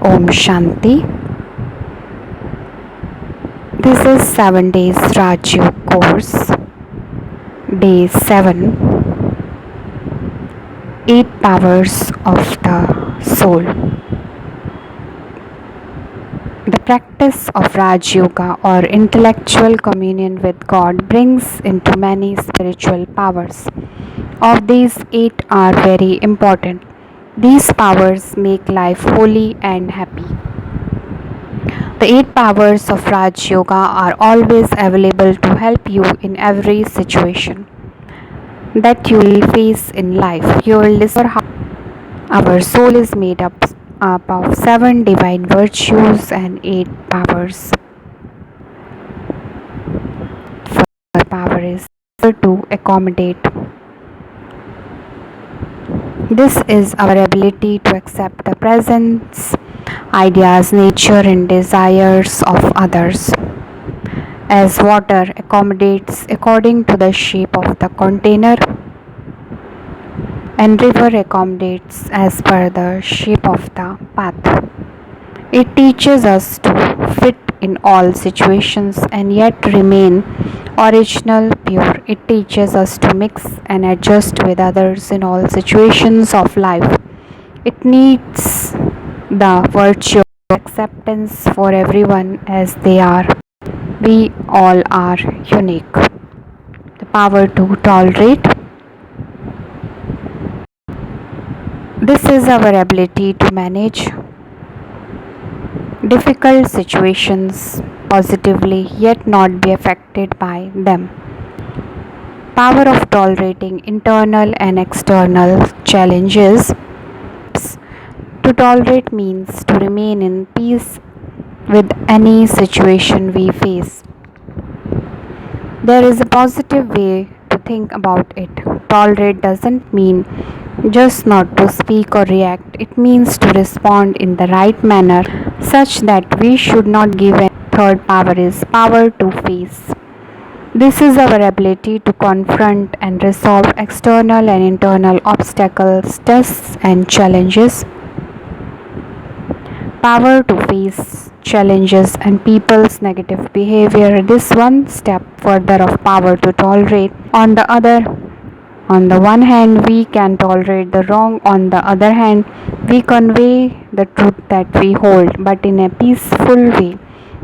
Om Shanti. This is 7 days Rajयोग course, day 7, 8 powers of the soul. The practice of Raj Yoga or intellectual communion with God brings into many spiritual powers. Of these, 8 are very important. These powers make life holy and happy. The 8 powers of Raj Yoga are always available to help you in every situation that you will face in life. You will listen how our soul is made up of 7 divine virtues and 8 powers. First power is to accommodate. This is our ability to accept the presence, ideas, nature, and desires of others. As water accommodates according to the shape of the container, and river accommodates as per the shape of the path. It teaches us to fit in all situations and yet remain original, pure. It teaches us to mix and adjust with others in all situations of life. It needs the virtue of acceptance for everyone as they are. We all are unique. The power to tolerate. This is our ability to manage difficult situations positively yet not be affected by them. Power of tolerating internal and external challenges. To tolerate means to remain in peace with any situation we face. There is a positive way to think about it. Tolerate doesn't mean just not to speak or react. It means to respond in the right manner such that we should not give in. Third power is power to face. This is our ability to confront and resolve external and internal obstacles, tests, and challenges. Power to face challenges and people's negative behavior. This one step further of power to tolerate. On the one hand, we can tolerate the wrong. On the other hand, we convey the truth that we hold, but in a peaceful way.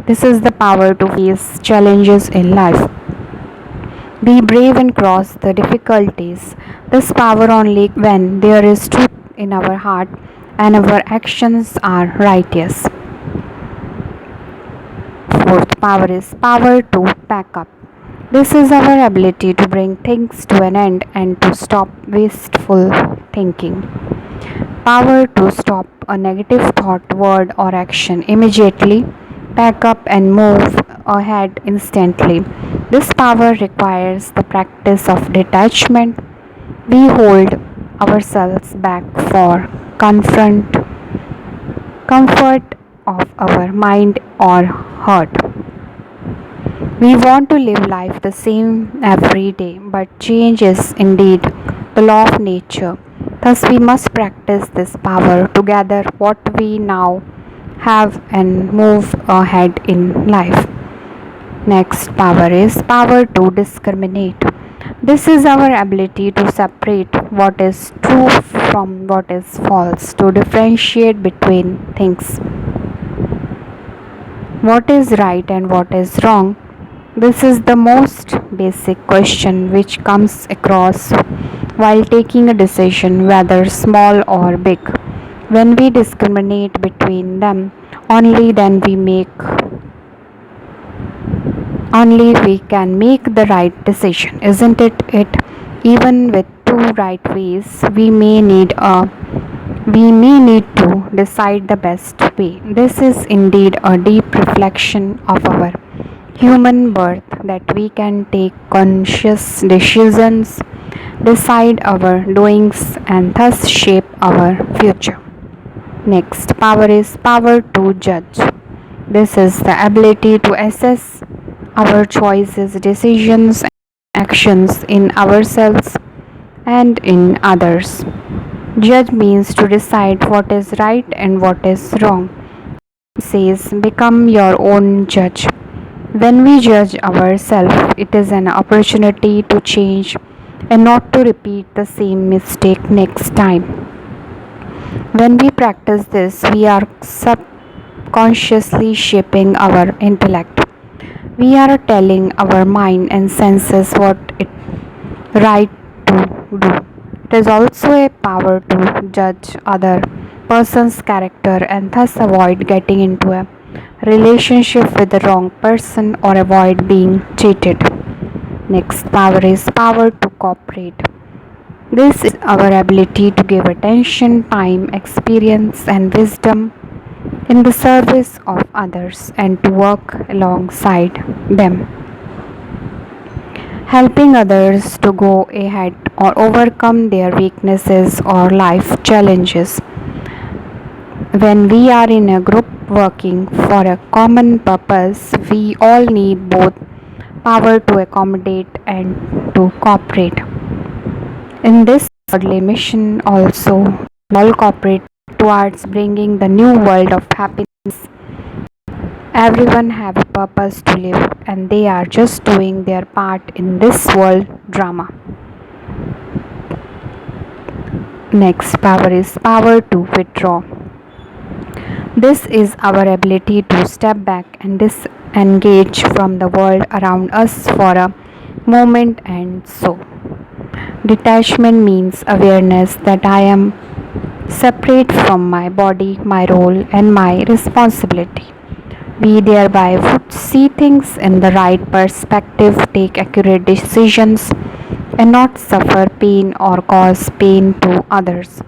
This is the power to face challenges in life. Be brave and cross the difficulties. This power only when there is truth in our heart and our actions are righteous. Fourth power is power to pack up. This is our ability to bring things to an end and to stop wasteful thinking. Power to stop a negative thought, word, or action immediately. Pack up and move ahead instantly. This power requires the practice of detachment. We hold ourselves back for comfort of our mind or heart. We want to live life the same every day, but change is indeed the law of nature. Thus, we must practice this power to gather what we now have and move ahead in life. Next power is power to discriminate. This is our ability to separate what is true from what is false, to differentiate between things. What is right and what is wrong? This is the most basic question which comes across while taking a decision, whether small or big. When we discriminate between them, only then we can make the right decision, isn't it? Even with two right ways, we may need to decide the best way. This is indeed a deep reflection of our human birth, that we can take conscious decisions, decide our doings, and thus shape our future. Next power is power to judge. This is the ability to assess our choices, decisions, and actions in ourselves and in others. Judge means to decide what is right and what is wrong. says, become your own judge. When we judge ourselves, it is an opportunity to change and not to repeat the same mistake next time. When we practice this, we are subconsciously shaping our intellect. We are telling our mind and senses what it right to do. It is also a power to judge other person's character and thus avoid getting into a relationship with the wrong person or avoid being cheated. Next power is power to cooperate. This is our ability to give attention, time, experience, and wisdom in the service of others and to work alongside them, helping others to go ahead or overcome their weaknesses or life challenges. When we are in a group working for a common purpose, we all need both power to accommodate and to cooperate. In this godly mission, also, all cooperate towards bringing the new world of happiness. Everyone have a purpose to live and they are just doing their part in this world drama. Next power is power to withdraw. This is our ability to step back and disengage from the world around us for a moment and so. Detachment means awareness that I am separate from my body, my role, and my responsibility. We thereby would see things in the right perspective, take accurate decisions, and not suffer pain or cause pain to others.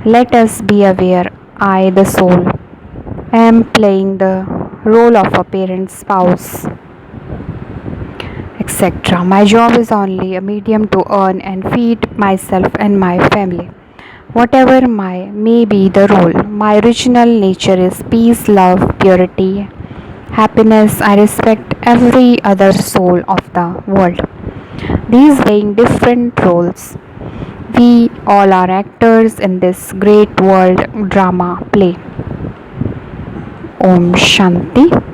Let us be aware I, the soul, am playing the role of a parent, spouse, etc. My job is only a medium to earn and feed myself and my family. Whatever my may be the role, my original nature is peace, love, purity, happiness. I respect every other soul of the world. These being different roles, we all are actors in this great world drama play. Om Shanti.